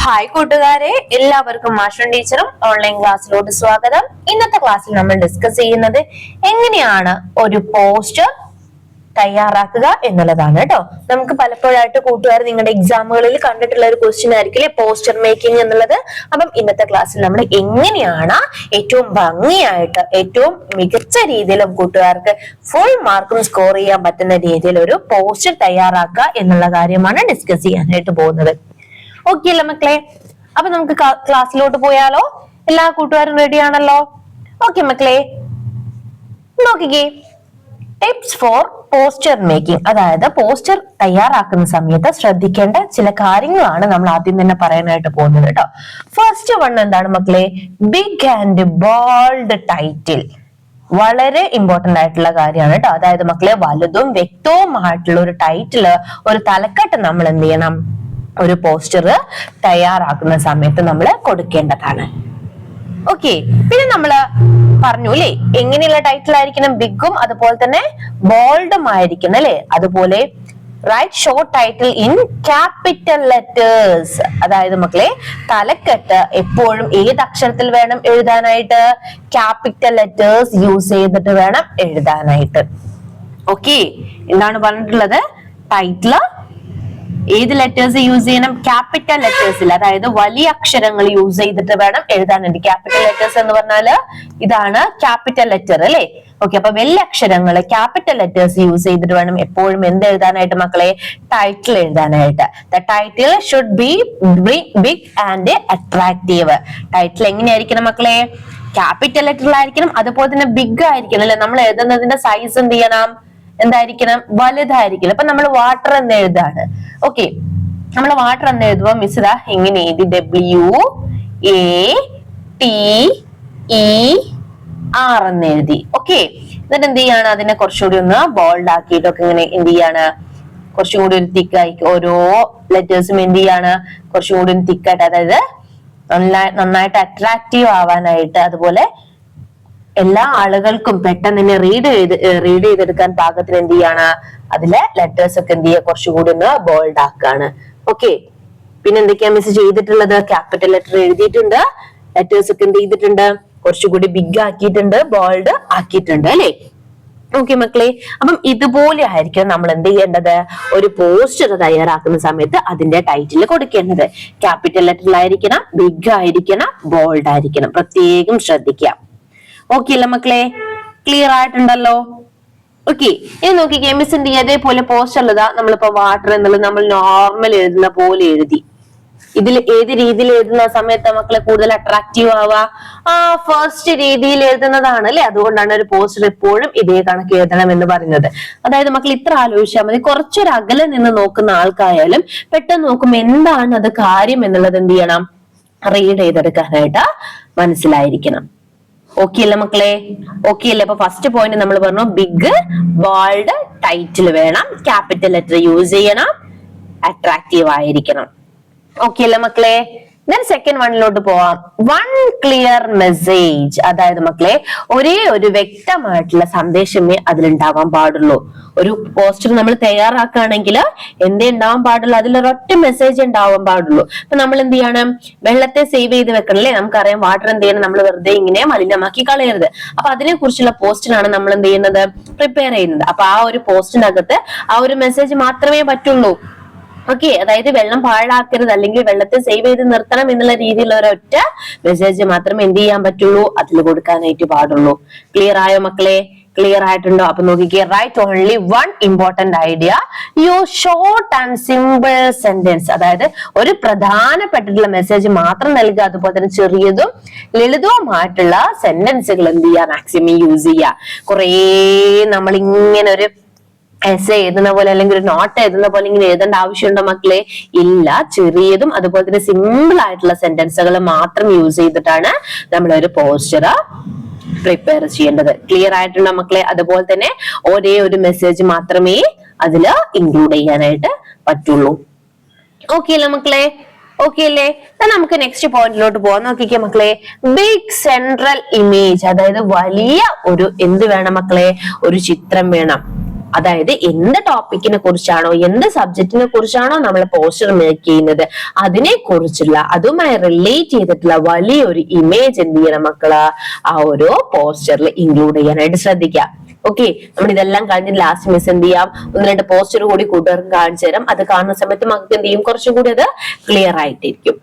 Hi കൂട്ടുകാരെ, എല്ലാവർക്കും മാഷൻ ടീച്ചറും ഓൺലൈൻ ക്ലാസ്സിലോട്ട് സ്വാഗതം. ഇന്നത്തെ ക്ലാസ്സിൽ നമ്മൾ ഡിസ്കസ് ചെയ്യുന്നത് എങ്ങനെയാണ് ഒരു പോസ്റ്റർ തയ്യാറാക്കുക എന്നുള്ളതാണ് കേട്ടോ. നമുക്ക് പലപ്പോഴായിട്ട് കൂട്ടുകാർ നിങ്ങളുടെ എക്സാമുകളിൽ കണ്ടിട്ടുള്ള ഒരു ക്വസ്റ്റ്യൻ ആയിരിക്കില്ലേ പോസ്റ്റർ മേക്കിംഗ് എന്നുള്ളത്. അപ്പം ഇന്നത്തെ ക്ലാസ്സിൽ നമ്മൾ എങ്ങനെയാണ് ഏറ്റവും ഭംഗിയായിട്ട് ഏറ്റവും മികച്ച രീതിയിലും കൂട്ടുകാർക്ക് ഫുൾ മാർക്കും സ്കോർ ചെയ്യാൻ പറ്റുന്ന രീതിയിൽ ഒരു പോസ്റ്റർ തയ്യാറാക്കുക എന്നുള്ള കാര്യമാണ് ഡിസ്കസ് ചെയ്യാനായിട്ട് പോകുന്നത്. ഓക്കെ അല്ലേ മക്കളെ? അപ്പൊ നമുക്ക് ക്ലാസ്സിലോട്ട് പോയാലോ? എല്ലാ കൂട്ടുകാരും റെഡി ആണല്ലോ? ഓക്കെ മക്കളെ, നോക്കിക്കേ. ടിപ്സ് ഫോർ പോസ്റ്റർ മേക്കിംഗ്, അതായത് പോസ്റ്റർ തയ്യാറാക്കുന്ന സമയത്ത് ശ്രദ്ധിക്കേണ്ട ചില കാര്യങ്ങളാണ് നമ്മൾ ആദ്യം തന്നെ പറയാനായിട്ട് പോകുന്നത് കേട്ടോ. ഫസ്റ്റ് വൺ എന്താണ് മക്കളെ? Big and bold title. വളരെ ഇമ്പോർട്ടന്റ് ആയിട്ടുള്ള കാര്യമാണ് കേട്ടോ. അതായത് മക്കളെ, വലുതും വ്യക്തവുമായിട്ടുള്ള ഒരു ടൈറ്റില്, ഒരു തലക്കെട്ട് നമ്മൾ എന്ത് ചെയ്യണം? ഒരു പോസ്റ്റർ തയ്യാറാക്കുന്ന സമയത്ത് നമ്മൾ കൊടുക്കേണ്ടതാണ്. ഓക്കെ, പിന്നെ നമ്മള് പറഞ്ഞു അല്ലേ, എങ്ങനെയുള്ള ടൈറ്റിൽ ആയിരിക്കണം? ബിഗും അതുപോലെ തന്നെ ബോൾഡും ആയിരിക്കണം അല്ലെ. അതുപോലെ write short title in capital letters. അതായത് മക്കളെ, തലക്കെട്ട് എപ്പോഴും ഏത് അക്ഷരത്തിൽ വേണം എഴുതാനായിട്ട്? ക്യാപിറ്റൽ ലെറ്റേഴ്സ് യൂസ് ചെയ്തിട്ട് വേണം എഴുതാനായിട്ട്. ഓക്കെ, എന്താണ് പറഞ്ഞിട്ടുള്ളത്? ടൈറ്റിൽ ഏത് ലെറ്റേഴ്സ് യൂസ് ചെയ്യണം? ക്യാപിറ്റൽ ലെറ്റേഴ്സിൽ, അതായത് വലിയ അക്ഷരങ്ങൾ യൂസ് ചെയ്തിട്ട് വേണം എഴുതാനായിട്ട്. ക്യാപിറ്റൽ ലെറ്റേഴ്സ് എന്ന് പറഞ്ഞാല് ഇതാണ് ക്യാപിറ്റൽ ലെറ്റർ അല്ലെ. ഓക്കെ, അപ്പൊ വലിയ അക്ഷരങ്ങൾ ക്യാപിറ്റൽ ലെറ്റേഴ്സ് യൂസ് ചെയ്തിട്ട് വേണം എപ്പോഴും എന്ത് എഴുതാനായിട്ട് മക്കളെ? ടൈറ്റിൽ എഴുതാനായിട്ട്. The title should be big and attractive. Title എങ്ങനെയായിരിക്കണം മക്കളെ? ക്യാപിറ്റൽ ലെറ്ററിലായിരിക്കണം, അതുപോലെ തന്നെ ബിഗ് ആയിരിക്കണം അല്ലെ. നമ്മൾ എഴുതുന്നതിന്റെ സൈസ് എന്ത് ചെയ്യണം? എന്തായിരിക്കണം? വലുതായിരിക്കണം. അപ്പൊ നമ്മൾ വാട്ടർ എന്ന് എഴുതാണ്. ഓക്കെ, നമ്മൾ വാട്ടർ എന്ന് എഴുതുമ്പോ മിസ് ഇതാ ഇങ്ങനെ എഴുതി WATER എന്ന് എഴുതി. ഓക്കെ, എന്നിട്ട് എന്ത് ചെയ്യാണ്? അതിനെ കുറച്ചുകൂടി ഒന്ന് ബോൾഡ് ആക്കിയിട്ടൊക്കെ ഇങ്ങനെ എന്ത് ചെയ്യാണ്? കുറച്ചും കൂടി ഒരു തിക്കായി ഓരോ ലെറ്റേഴ്സും എന്ത് ചെയ്യാണ്? കുറച്ചും കൂടി ഒരു തിക്കായിട്ട്, അതായത് നന്നായിട്ട് അട്രാക്റ്റീവ് ആവാനായിട്ട്, അതുപോലെ എല്ലാ ആളുകൾക്കും പെട്ടെന്ന് തന്നെ റീഡ് ചെയ്തെടുക്കാൻ പാകത്തിന് എന്ത് ചെയ്യാണ്? അതിലെ ലെറ്റേഴ്സ് ഒക്കെ എന്ത് ചെയ്യുക? കുറച്ചുകൂടി ഒന്ന് ബോൾഡ് ആക്കാണ്. ഓക്കെ, പിന്നെ എന്തൊക്കെയാ മിസ് ചെയ്തിട്ടുള്ളത്? ക്യാപിറ്റൽ ലെറ്റർ എഴുതിയിട്ടുണ്ട്, ലെറ്റേഴ്സ് ഒക്കെ എന്ത് ചെയ്തിട്ടുണ്ട്? കുറച്ചുകൂടി ബിഗ് ആക്കിയിട്ടുണ്ട്, ബോൾഡ് ആക്കിയിട്ടുണ്ട് അല്ലെ. ഓക്കെ മക്കളെ, അപ്പം ഇതുപോലെ ആയിരിക്കും നമ്മൾ എന്ത് ചെയ്യേണ്ടത്? ഒരു പോസ്റ്റർ തയ്യാറാക്കുന്ന സമയത്ത് അതിന്റെ ടൈറ്റിൽ കൊടുക്കേണ്ടത്. ക്യാപിറ്റൽ ലെറ്ററിലായിരിക്കണം, ബിഗ് ആയിരിക്കണം, ബോൾഡ് ആയിരിക്കണം. പ്രത്യേകം ശ്രദ്ധിക്കാം. ഓക്കെ അല്ലേ മക്കളെ? ക്ലിയർ ആയിട്ടുണ്ടല്ലോ? ഓക്കെ, ഇനി നോക്കിക്കേ, മിസ്സിന്റെ അതേപോലെ പോസ്റ്ററിലതാ നമ്മളിപ്പോ വാട്ടർ എന്നുള്ളത് നമ്മൾ നോർമൽ എഴുതുന്ന പോലെ എഴുതി. ഇതിൽ ഏത് രീതിയിൽ എഴുതുന്ന സമയത്ത് മക്കളെ കൂടുതൽ അട്രാക്റ്റീവ് ആവുക? ഫസ്റ്റ് രീതിയിൽ എഴുതുന്നതാണ് അല്ലെ. അതുകൊണ്ടാണ് ഒരു പോസ്റ്റർ എപ്പോഴും ഇതേ കണക്ക് എഴുതണം എന്ന് പറയുന്നത്. അതായത് മക്കൾ ഇത്ര ആലോചിച്ചാൽ മതി, കുറച്ചൊരു അകലെ നിന്ന് നോക്കുന്ന ആൾക്കായാലും പെട്ടെന്ന് നോക്കുമ്പോ എന്താണ് അത് കാര്യം എന്നുള്ളത് എന്ത് ചെയ്യണം? റീഡ് ചെയ്തെടുക്കാനായിട്ട് മനസ്സിലായിരിക്കണം. ഓക്കെ അല്ലേ മക്കളെ? ഓക്കെ അല്ലേ? അപ്പൊ ഫസ്റ്റ് പോയിന്റ് നമ്മൾ പറഞ്ഞു, ബിഗ് ബോൾഡ് ടൈറ്റിൽ വേണം, ക്യാപിറ്റൽ ലെറ്റർ യൂസ് ചെയ്യണം, അട്രാക്റ്റീവ് ആയിരിക്കണം. ഓക്കെ അല്ലേ മക്കളെ? ദെൻ സെക്കൻഡ് വണ്ണിലോട്ട് പോവാം. One clear message. അതായത് മക്കളെ, ഒരേ ഒരു വ്യക്തമായിട്ടുള്ള സന്ദേശമേ അതിലുണ്ടാവാൻ പാടുള്ളൂ. ഒരു പോസ്റ്റർ നമ്മൾ തയ്യാറാക്കുകയാണെങ്കിൽ എന്തേ ഉണ്ടാവാൻ പാടുള്ളൂ? അതിലൊരൊറ്റ മെസ്സേജ് ഉണ്ടാവാൻ പാടുള്ളൂ. അപ്പൊ നമ്മൾ എന്ത് ചെയ്യണം? വെള്ളത്തെ സേവ് ചെയ്ത് വെക്കണം അല്ലെ. നമുക്കറിയാം വാട്ടർ എന്ത് ചെയ്യണം? നമ്മൾ വെറുതെ ഇങ്ങനെ മലിനമാക്കി കളയരുത്. അപ്പൊ അതിനെ കുറിച്ചുള്ള പോസ്റ്റിനാണ് നമ്മൾ എന്ത് ചെയ്യുന്നത്? പ്രിപ്പയർ ചെയ്യുന്നത്. അപ്പൊ ആ ഒരു പോസ്റ്റിനകത്ത് ആ ഒരു മെസ്സേജ് മാത്രമേ പറ്റുള്ളൂ. ഓക്കെ, അതായത് വെള്ളം പാഴാക്കരുത്, അല്ലെങ്കിൽ വെള്ളത്തെ സേവ് ചെയ്ത് നിർത്തണം എന്നുള്ള രീതിയിലുള്ള ഒരൊറ്റ മെസ്സേജ് മാത്രമേ എന്ത് ചെയ്യാൻ പറ്റുള്ളൂ? അതിൽ കൊടുക്കാനായിട്ട് പാടുള്ളൂ. ക്ലിയർ ആയോ മക്കളെ? ക്ലിയർ ആയിട്ടുണ്ടോ? അപ്പൊ നോക്കിക്കേ, right only one important idea, use short and simple sentence. അതായത് ഒരു പ്രധാനപ്പെട്ടിട്ടുള്ള മെസ്സേജ് മാത്രം നൽകുക, അതുപോലെ തന്നെ ചെറിയതും ലളിതവുമായിട്ടുള്ള സെന്റൻസുകൾ എന്ത് ചെയ്യുക? മാക്സിമം യൂസ് ചെയ്യുക. കുറേ നമ്മൾ ഇങ്ങനെ ഒരു എസ്സേ എഴുതുന്ന പോലെ അല്ലെങ്കിൽ ഒരു നോട്ട് എഴുതുന്ന പോലെ ഇങ്ങനെ എഴുതേണ്ട ആവശ്യമുണ്ടോ മക്കളെ? ഇല്ല. ചെറിയതും അതുപോലെ തന്നെ സിമ്പിൾ ആയിട്ടുള്ള സെന്റൻസുകൾ മാത്രം യൂസ് ചെയ്തിട്ടാണ് നമ്മളൊരു പോസ്റ്റർ പ്രിപ്പയർ ചെയ്യേണ്ടത്. ക്ലിയർ ആയിട്ടുണ്ടോ മക്കളെ? അതുപോലെ തന്നെ ഒരേ ഒരു മെസ്സേജ് മാത്രമേ അതില് ഇൻക്ലൂഡ് ചെയ്യാനായിട്ട് പറ്റുള്ളൂ. ഓക്കെ അല്ലേ മക്കളെ? ഓക്കെ അല്ലേ? നമുക്ക് നെക്സ്റ്റ് പോയിന്റിലോട്ട് പോവാം. നോക്കിക്കേ മക്കളെ, ബിഗ് സെൻട്രൽ ഇമേജ്. അതായത് വലിയ ഒരു എന്ത് വേണം മക്കളെ? ഒരു ചിത്രം വേണം. അതായത് എന്ത് ടോപ്പിക്കിനെ കുറിച്ചാണോ എന്ത് സബ്ജക്റ്റിനെ കുറിച്ചാണോ നമ്മൾ പോസ്റ്റർ മേക്ക് ചെയ്യുന്നത് അതിനെ കുറിച്ചുള്ള അതുമായി റിലേറ്റ് ചെയ്തിട്ടുള്ള വലിയൊരു ഇമേജ് എന്ത് ചെയ്യണം മക്കള് ആ ഒരു പോസ്റ്ററിൽ ഇൻക്ലൂഡ് ചെയ്യാനായിട്ട് ശ്രദ്ധിക്കുക. ഓക്കെ, നമ്മൾ ഇതെല്ലാം കഴിഞ്ഞ് ലാസ്റ്റ് മിസ് എന്ത് ചെയ്യാം, 1-2 പോസ്റ്റർ കൂടി കൂട്ടുകാർക്ക് കാണിച്ചു തരാം. അത് കാണുന്ന സമയത്ത് മക്കൾക്ക് എന്ത് ചെയ്യും, കുറച്ചും കൂടി അത് ക്ലിയർ ആയിട്ടിരിക്കും.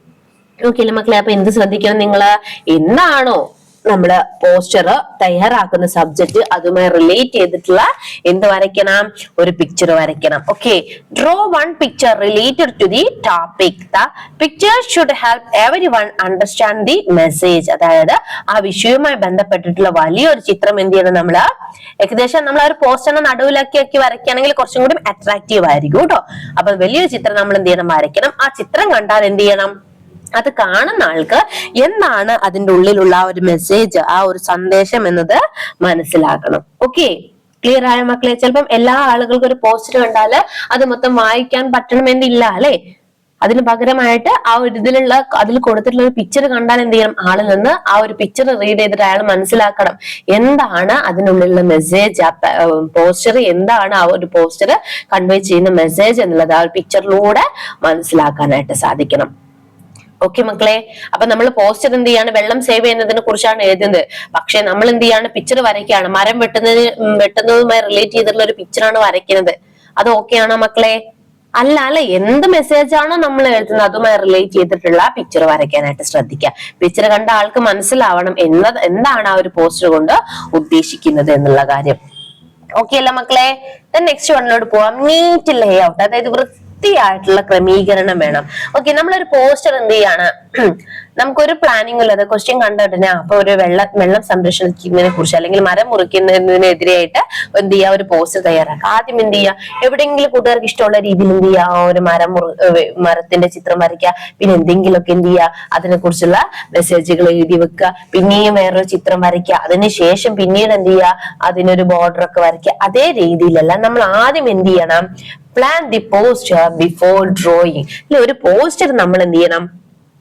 ഓക്കെ അല്ലേ മക്കളെ? അപ്പൊ എന്ത് ശ്രദ്ധിക്കണം നിങ്ങള്, എന്താണോ നമ്മള് പോസ്റ്റർ തയ്യാറാക്കുന്ന സബ്ജക്ട് അതുമായി റിലേറ്റ് ചെയ്തിട്ടുള്ള എന്ത് വരയ്ക്കണം, ഒരു പിക്ചർ വരയ്ക്കണം. Okay, draw one picture related to the topic. The picture should help everyone understand the message. അതായത് ആ വിഷയവുമായി ബന്ധപ്പെട്ടിട്ടുള്ള വലിയൊരു ചിത്രം എന്ത് ചെയ്യണം നമ്മള്, ഏകദേശം നമ്മൾ ആ ഒരു പോസ്റ്ററിനെ നടുവിലാക്കി വരയ്ക്കുകയാണെങ്കിൽ കുറച്ചും കൂടി അട്രാക്റ്റീവ് ആയിരിക്കും കേട്ടോ. അപ്പൊ വലിയൊരു ചിത്രം നമ്മൾ എന്ത് ചെയ്യണം, വരയ്ക്കണം. ആ ചിത്രം കണ്ടാൽ എന്ത് ചെയ്യണം, അത് കാണുന്ന ആൾക്ക് എന്താണ് അതിന്റെ ഉള്ളിലുള്ള ആ ഒരു മെസ്സേജ്, ആ ഒരു സന്ദേശം എന്നത് മനസ്സിലാക്കണം. ഓക്കെ, ക്ലിയർ ആയ മക്കളെ? ചിലപ്പം എല്ലാ ആളുകൾക്കും ഒരു പോസ്റ്റർ കണ്ടാല് അത് മൊത്തം വായിക്കാൻ പറ്റണമെന്നില്ല അല്ലെ. അതിന് പകരമായിട്ട് ആ ഒരു ഇതിലുള്ള അതിൽ കൊടുത്തിട്ടുള്ള ഒരു പിക്ചർ കണ്ടാൽ എന്ത് ചെയ്യണം, ആളിൽ നിന്ന് ആ ഒരു പിക്ചർ റീഡ് ചെയ്തിട്ട് അയാൾ മനസ്സിലാക്കണം എന്താണ് അതിനുള്ളിലുള്ള മെസ്സേജ്, ആ പോസ്റ്റർ എന്താണ്, ആ ഒരു പോസ്റ്റർ കൺവേ ചെയ്യുന്ന മെസ്സേജ് എന്നുള്ളത് ആ പിക്ചറിലൂടെ മനസ്സിലാക്കാനായിട്ട് സാധിക്കണം. ഓക്കെ മക്കളെ? അപ്പൊ നമ്മൾ പോസ്റ്റർ എന്ത് ചെയ്യാണ്, വെള്ളം സേവ് ചെയ്യുന്നതിനെ കുറിച്ചാണ് എഴുതുന്നത്. പക്ഷെ നമ്മൾ എന്ത് ചെയ്യാണ്, പിക്ചർ വരയ്ക്കുകയാണ്. മരം വെട്ടുന്നതുമായി റിലേറ്റ് ചെയ്തിട്ടുള്ള ഒരു പിക്ചറാണ് വരയ്ക്കുന്നത്. അത് ഓക്കെ ആണോ മക്കളെ? അല്ല, എന്ത് മെസ്സേജ് ആണോ നമ്മൾ എഴുതുന്നത് അതുമായി റിലേറ്റ് ചെയ്തിട്ടുള്ള പിക്ചർ വരയ്ക്കാനായിട്ട് ശ്രദ്ധിക്കുക. പിക്ചർ കണ്ട ആൾക്ക് മനസ്സിലാവണം എന്താണ് ആ ഒരു പോസ്റ്റർ കൊണ്ട് ഉദ്ദേശിക്കുന്നത് എന്നുള്ള കാര്യം. ഓക്കെ അല്ല മക്കളെ? നെക്സ്റ്റ് വണ്ണിലോട്ട് പോവാം. നീറ്റ് ലേ ഔട്ട്, അതായത് വൃത്തിയായിട്ടുള്ള ക്രമീകരണം വേണം. ഓക്കെ, നമ്മളൊരു പോസ്റ്റർ എന്ത് ചെയ്യാണ്, നമുക്കൊരു പ്ലാനിങ് ഉള്ളത് ക്വസ്റ്റ്യൻ കണ്ടിട്ട് അപ്പൊ ഒരു വെള്ളം സംരക്ഷിക്കുന്നതിനെ കുറിച്ച് അല്ലെങ്കിൽ മരം മുറിക്കുന്നതിനെതിരെയായിട്ട് എന്ത് ചെയ്യുക, ഒരു പോസ്റ്റർ തയ്യാറാക്കുക. ആദ്യം എന്ത് ചെയ്യുക, എവിടെയെങ്കിലും കൂട്ടുകാർക്ക് ഇഷ്ടമുള്ള രീതിയിൽ എന്ത് ചെയ്യുക, ഒരു മരത്തിന്റെ ചിത്രം വരയ്ക്കുക. പിന്നെ എന്തെങ്കിലുമൊക്കെ എന്ത് ചെയ്യുക, അതിനെ കുറിച്ചുള്ള മെസ്സേജുകൾ എഴുതി വെക്കുക. പിന്നെയും വേറൊരു ചിത്രം വരയ്ക്കുക. അതിനുശേഷം പിന്നീട് എന്ത് ചെയ്യുക, അതിനൊരു ബോർഡർ ഒക്കെ വരയ്ക്കുക. അതേ രീതിയിലല്ല, നമ്മൾ ആദ്യം എന്ത് ചെയ്യണം, plan the poster before drawing. ഒരു പോസ്റ്റർ നമ്മൾ എന്ത് ചെയ്യണം,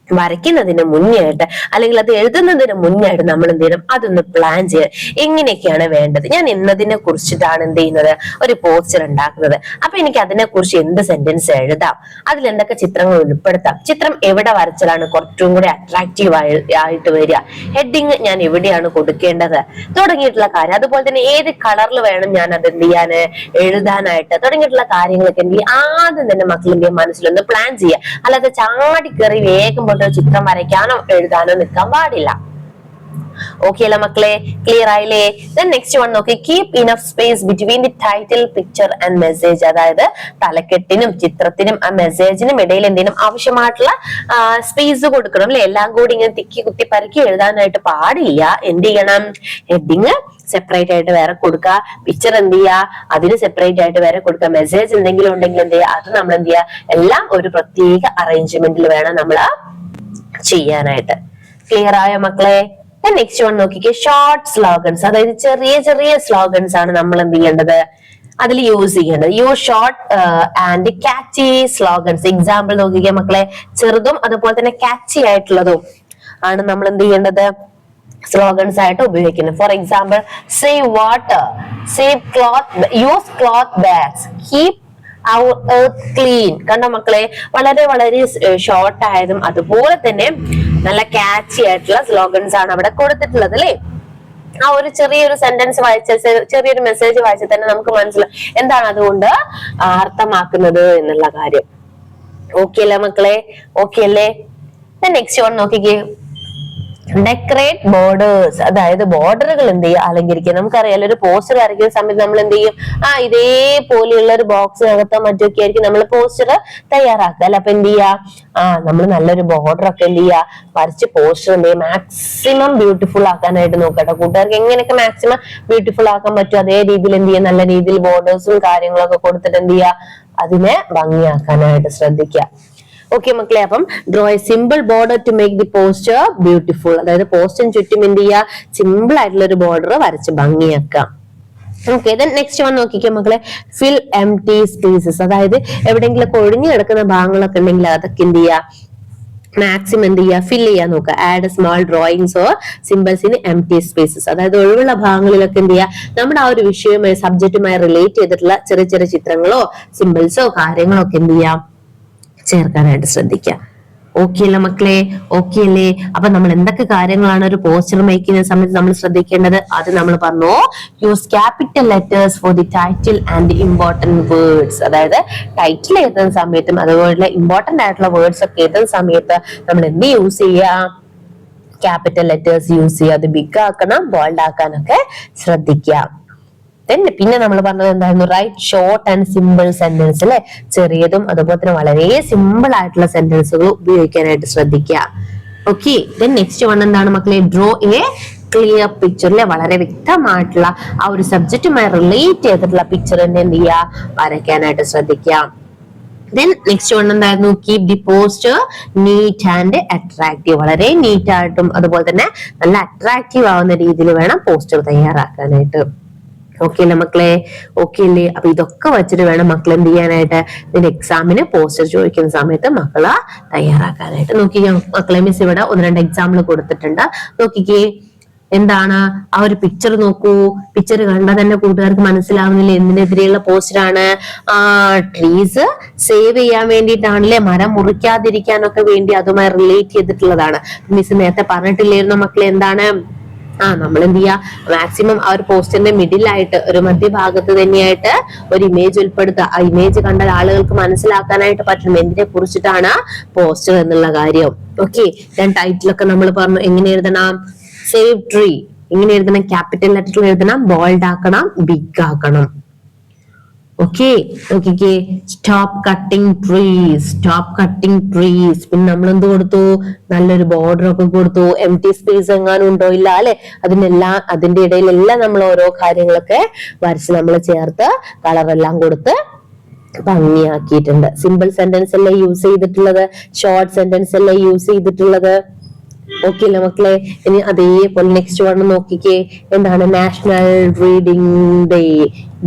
വരയ്ക്കുന്നതിന് മുന്നേ ആയിട്ട് അല്ലെങ്കിൽ അത് എഴുതുന്നതിന് മുന്നേ ആയിട്ട് നമ്മൾ എന്ത് ചെയ്യണം, അതൊന്ന് പ്ലാൻ ചെയ്യാം. എങ്ങനെയൊക്കെയാണ് വേണ്ടത്, ഞാൻ എന്നതിനെ കുറിച്ചിട്ടാണ് എന്ത് ചെയ്യുന്നത്, ഒരു പോസ്റ്റർ ഉണ്ടാക്കുന്നത്. അപ്പൊ എനിക്ക് അതിനെ കുറിച്ച് എന്ത് സെന്റൻസ് എഴുതാം, അതിൽ എന്തൊക്കെ ചിത്രങ്ങൾ ഉൾപ്പെടുത്താം, ചിത്രം എവിടെ വരച്ചാലാണ് കുറച്ചും കൂടി അട്രാക്റ്റീവ് ആയിട്ട് വരിക, ഹെഡിങ് ഞാൻ എവിടെയാണ് കൊടുക്കേണ്ടത് തുടങ്ങിയിട്ടുള്ള കാര്യം. അതുപോലെ തന്നെ ഏത് കളറിൽ വേണം ഞാൻ അത് എന്ത് ചെയ്യാന്, എഴുതാനായിട്ട് തുടങ്ങിയിട്ടുള്ള കാര്യങ്ങളൊക്കെ എന്ത് ചെയ്യുക, ആദ്യം തന്നെ മക്കളിന്റെ മനസ്സിലൊന്ന് പ്ലാൻ ചെയ്യുക. അല്ലാതെ ചാടി കയറി വേഗം ചിത്രം വരയ്ക്കാനോ എഴുതാനോ നിൽക്കാൻ പാടില്ല. ഓക്കെ അല്ല മക്കളെ? ക്ലിയർ ആയില്ലേ? നെക്സ്റ്റ് വൺ നോക്കി, keep enough space between the title, picture and message. അതായത് തലക്കെട്ടിനും ചിത്രത്തിനും ആ മെസ്സേജിനും ഇടയിൽ എന്തെങ്കിലും ആവശ്യമായിട്ടുള്ള സ്പേസ് കൊടുക്കണം അല്ലെ. എല്ലാം കൂടി ഇങ്ങനെ തിക്കി കുത്തി പരക്കി എഴുതാനായിട്ട് പാടില്ല. എന്ത് ചെയ്യണം, ഹെഡിങ് സെപ്പറേറ്റ് ആയിട്ട് വേറെ കൊടുക്കുക, പിക്ചർ എന്ത് ചെയ്യുക, അതിന് സെപ്പറേറ്റ് ആയിട്ട് വേറെ കൊടുക്കുക, മെസ്സേജ് എന്തെങ്കിലും ഉണ്ടെങ്കിൽ എന്ത് ചെയ്യുക, അത് നമ്മൾ എന്ത് ചെയ്യുക, എല്ലാം ഒരു പ്രത്യേക അറേഞ്ച്മെന്റിൽ വേണം നമ്മൾ ചെയ്യാനായിട്ട്. ക്ലിയർ ആയ മക്കളെ? നെക്സ്റ്റ് വൺ നോക്കിക്കേ, ഷോർട്ട് സ്ലോഗൻസ്. അതായത് ചെറിയ ചെറിയ സ്ലോഗൻസ് ആണ് നമ്മൾ എന്ത് ചെയ്യേണ്ടത്, അതിൽ യൂസ് ചെയ്യേണ്ടത്. യൂസ് ഷോർട്ട് ആൻഡ് കാച്ചി സ്ലോഗൻസ്. എക്സാമ്പിൾ നോക്കിക്കേ മക്കളെ, ചെറുതും അതുപോലെ തന്നെ കാച്ചി ആയിട്ടുള്ളതും ആണ് നമ്മൾ എന്ത് ചെയ്യേണ്ടത്, സ്ലോഗൻസ് ആയിട്ട് ഉപയോഗിക്കുന്നത്. For example, save water, save cloth, use cloth bags, keep our earth clean. കണ്ടോ മക്കളെ? വളരെ വളരെ ഷോർട്ട് ആയതും അതുപോലെ തന്നെ നല്ല കാച്ചി ആയിട്ടുള്ള സ്ലോഗൻസ് ആണ് അവിടെ കൊടുത്തിട്ടുള്ളത് അല്ലെ. ആ ഒരു ചെറിയൊരു സെന്റൻസ് വായിച്ച, ചെറിയൊരു മെസ്സേജ് വായിച്ചാൽ തന്നെ നമുക്ക് മനസ്സിലാവും എന്താണ് അതുകൊണ്ട് അർത്ഥമാക്കുന്നത് എന്നുള്ള കാര്യം. ഓക്കെ അല്ലേ മക്കളെ? ഓക്കെ അല്ലേ? നെക്സ്റ്റ് വൺ നോക്കിക്കേ, ഡെക്കറേറ്റ് ബോർഡേഴ്സ്. അതായത് ബോർഡറുകൾ എന്ത് ചെയ്യുക, അലങ്കരിക്കുക. നമുക്കറിയാലോ, ഒരു പോസ്റ്റർ വരയ്ക്കുന്ന സമയത്ത് നമ്മൾ എന്ത് ചെയ്യും, ഇതേപോലെയുള്ള ഒരു ബോക്സിനകത്തോ മറ്റൊക്കെ ആയിരിക്കും നമ്മൾ പോസ്റ്റർ തയ്യാറാക്കുക അല്ലെ. അപ്പൊ എന്ത് ചെയ്യാ, നമ്മൾ നല്ലൊരു ബോർഡർ ഒക്കെ എന്ത് ചെയ്യുക, വരച്ച് പോസ്റ്റർ എന്ത് ചെയ്യുക, മാക്സിമം ബ്യൂട്ടിഫുൾ ആക്കാനായിട്ട് നോക്കട്ടെ. കൂട്ടുകാർക്ക് എങ്ങനെയൊക്കെ മാക്സിമം ബ്യൂട്ടിഫുൾ ആക്കാൻ പറ്റും അതേ രീതിയിൽ എന്ത് ചെയ്യുക, നല്ല രീതിയിൽ ബോർഡേഴ്സും കാര്യങ്ങളൊക്കെ കൊടുത്തിട്ട് എന്ത് ചെയ്യുക, അതിനെ ഭംഗിയാക്കാനായിട്ട് ശ്രദ്ധിക്കുക. ഓക്കെ മക്കളെ? അപ്പം draw a simple border to make the poster beautiful. അതായത് പോസ്റ്ററിന് ചുറ്റും എന്ത് ചെയ്യുക, സിമ്പിൾ ആയിട്ടുള്ള ഒരു ബോർഡർ വരച്ച് ഭംഗിയാക്കാം. ഓക്കെ, നെക്സ്റ്റ് വൺ നോക്കിക്കോ മക്കളെ, ഫിൽ എംപ്റ്റി സ്പേസസ്. അതായത് എവിടെയെങ്കിലും ഒഴിഞ്ഞു കിടക്കുന്ന ഭാഗങ്ങളൊക്കെ ഉണ്ടെങ്കിൽ അതൊക്കെ എന്ത് ചെയ്യുക, മാക്സിമം എന്ത് ചെയ്യുക, ഫിൽ ചെയ്യാൻ നോക്കുക. Add small drawings or symbols in empty spaces. അതായത് ഒഴിവുള്ള ഭാഗങ്ങളിലൊക്കെ എന്ത് ചെയ്യുക, നമ്മുടെ ആ ഒരു വിഷയവുമായി സബ്ജക്റ്റുമായി റിലേറ്റ് ചെയ്തിട്ടുള്ള ചെറിയ ചെറിയ ചിത്രങ്ങളോ സിമ്പിൾസോ കാര്യങ്ങളോ ഒക്കെ എന്ത് ചെയ്യാം, ചേർക്കാനായിട്ട് ശ്രദ്ധിക്കുക. ഓക്കെ അല്ലേ മക്കളെ? ഓക്കെ അല്ലേ? അപ്പൊ നമ്മൾ എന്തൊക്കെ കാര്യങ്ങളാണ് ഒരു പോസ്റ്റർ മേക്ക് ചെയ്യുന്ന സമയത്ത് നമ്മൾ ശ്രദ്ധിക്കേണ്ടത്? അത് നമ്മൾ പറഞ്ഞു. Use capital letters for the title and important words. അതായത് ടൈറ്റിൽ എഴുതുന്ന സമയത്തും അതുപോലെ ഇമ്പോർട്ടന്റ് ആയിട്ടുള്ള വേർഡ്സ് ഒക്കെ എഴുതുന്ന സമയത്ത് നമ്മൾ എന്ത് യൂസ് ചെയ്യുക? ക്യാപിറ്റൽ ലെറ്റേഴ്സ് യൂസ് ചെയ്യുക. അത് ബിഗ് ആക്കണം, ബോൾഡ് ആക്കാനൊക്കെ ശ്രദ്ധിക്കുക. പിന്നെ നമ്മൾ പറഞ്ഞത് എന്തായിരുന്നു? Write short and simple sentence അല്ലെ, ചെറിയതും അതുപോലെ തന്നെ വളരെ സിമ്പിൾ ആയിട്ടുള്ള സെന്റൻസുകൾ ഉപയോഗിക്കാനായിട്ട് ശ്രദ്ധിക്കുക. ഓക്കെ, നെക്സ്റ്റ് വൺ എന്താണ് മക്കളെ? ഡ്രോ എ ക്ലിയർ പിക്ചർ അല്ലെ, വളരെ വ്യക്തമായിട്ടുള്ള ആ ഒരു സബ്ജക്റ്റുമായി റിലേറ്റ് ചെയ്തിട്ടുള്ള പിക്ചർ തന്നെ എന്ത് ചെയ്യുക, വരയ്ക്കാനായിട്ട് ശ്രദ്ധിക്കുക. നെക്സ്റ്റ് വൺ എന്തായിരുന്നു? Keep the poster neat and attractive. വളരെ നീറ്റ് ആയിട്ടും അതുപോലെ തന്നെ നല്ല അട്രാക്റ്റീവ് ആവുന്ന രീതിയിൽ വേണം പോസ്റ്റർ തയ്യാറാക്കാനായിട്ട്. ഓക്കെ അല്ലേ മക്കളെ? ഓക്കെ അല്ലേ? അപ്പൊ ഇതൊക്കെ വെച്ചിട്ട് വേണം മക്കൾ എന്ത് ചെയ്യാനായിട്ട്, ഇതിന്റെ എക്സാമിന് പോസ്റ്റർ ചോദിക്കുന്ന സമയത്ത് മക്കള് തയ്യാറാക്കാനായിട്ട്. നോക്കിക്കേ മക്കളെ, മിസ് ഇവിടെ 1-2 എക്സാമ്പിൾ കൊടുത്തിട്ടുണ്ട്. നോക്കിക്കേ, എന്താണ് ആ ഒരു പിക്ചർ നോക്കൂ. പിക്ചർ കണ്ടാൽ തന്നെ കൂട്ടുകാർക്ക് മനസ്സിലാവുന്നില്ല എന്തിനെതിരെയുള്ള പോസ്റ്ററാണ്? ട്രീസ് സേവ് ചെയ്യാൻ വേണ്ടിയിട്ടാണല്ലേ, മരം മുറിക്കാതിരിക്കാനൊക്കെ വേണ്ടി അതുമായി റിലേറ്റ് ചെയ്തിട്ടുള്ളതാണ്. മിസ് നേരത്തെ പറഞ്ഞിട്ടില്ലായിരുന്നു മക്കളെ, എന്താണ്? നമ്മൾ എന്ത് ചെയ്യാ, മാക്സിമം ആ ഒരു പോസ്റ്ററിന്റെ മിഡിലായിട്ട് ഒരു മധ്യഭാഗത്ത് തന്നെയായിട്ട് ഒരു ഇമേജ് ഉൾപ്പെടുത്തുക. ആ ഇമേജ് കണ്ടാൽ ആളുകൾക്ക് മനസ്സിലാക്കാനായിട്ട് പറ്റും എന്തിനെ കുറിച്ചിട്ടാണ് പോസ്റ്റർ എന്നുള്ള കാര്യം. ഓക്കെ, ഞാൻ ടൈറ്റിലൊക്കെ നമ്മൾ പറഞ്ഞു എങ്ങനെ എഴുതണം? സേവ് ട്രീ ഇങ്ങനെ എഴുതണം, ക്യാപിറ്റൽ ലെറ്ററിൽ എഴുതണം, ബോൾഡ് ആക്കണം, ബിഗ് ആക്കണം. ഓക്കെ, നോക്കിക്കേ, stop cutting trees, stop cutting trees. പിന്നെ നമ്മൾ എന്ത് കൊടുത്തു? നല്ലൊരു ബോർഡർ ഒക്കെ കൊടുത്തു. എംപ്റ്റി സ്പേസ് എങ്ങാനും ഉണ്ടോ? ഇല്ല അല്ലെ? അതിന്റെ ഇടയിലെല്ലാം നമ്മൾ ഓരോ കാര്യങ്ങളൊക്കെ വരച്ച് നമ്മൾ ചേർത്ത് കളറെല്ലാം കൊടുത്ത് ഭംഗിയാക്കിയിട്ടുണ്ട്. സിമ്പിൾ സെന്റൻസ് അല്ലേ യൂസ് ചെയ്തിട്ടുള്ളത്? ഷോർട്ട് സെന്റൻസ് അല്ലേ യൂസ് ചെയ്തിട്ടുള്ളത്? ഓക്കെ അല്ലേ മക്കളെ? ഇനി അതേപോലെ നെക്സ്റ്റ് വൺ നോക്കിക്കേ, എന്താണ്? നാഷണൽ റീഡിംഗ് ഡേ,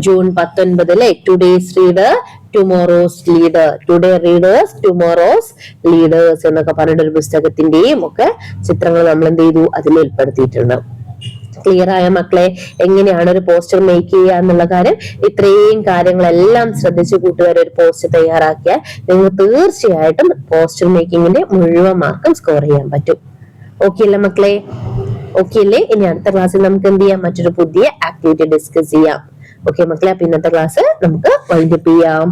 ജൂൺ 19 അല്ലെ. Today's reader tomorrow's leader, today readers tomorrow's leaders എന്നൊക്കെ പറഞ്ഞിട്ട് ഒരു പുസ്തകത്തിന്റെയും ഒക്കെ ചിത്രങ്ങൾ നമ്മൾ എന്ത് ചെയ്തു, അതിൽ ഉൾപ്പെടുത്തിയിട്ടുണ്ട്. ക്ലിയർ ആയ മക്കളെ? എങ്ങനെയാണ് ഒരു പോസ്റ്റർ മേക്ക് ചെയ്യുക എന്നുള്ള കാര്യം? ഇത്രയും കാര്യങ്ങളെല്ലാം ശ്രദ്ധിച്ച് കൂട്ടുകാർ ഒരു പോസ്റ്റർ തയ്യാറാക്കിയാൽ നിങ്ങൾക്ക് തീർച്ചയായിട്ടും പോസ്റ്റർ മേക്കിങ്ങിന്റെ മുഴുവൻ മാർക്കും സ്കോർ ചെയ്യാൻ പറ്റും. ഓക്കെ അല്ലേ മക്കളെ? ഓക്കെ അല്ലേ? ഇനി അടുത്ത ക്ലാസ്സിൽ നമുക്ക് എന്ത് ചെയ്യാം? മറ്റൊരു പുതിയ ആക്ടിവിറ്റി ഡിസ്കസ് ചെയ്യാം. ഓക്കെ മക്കളെ, അപ്പൊ ഇന്നത്തെ ക്ലാസ് നമുക്ക് വൈൻഡ് അപ്പ് ചെയ്യാം.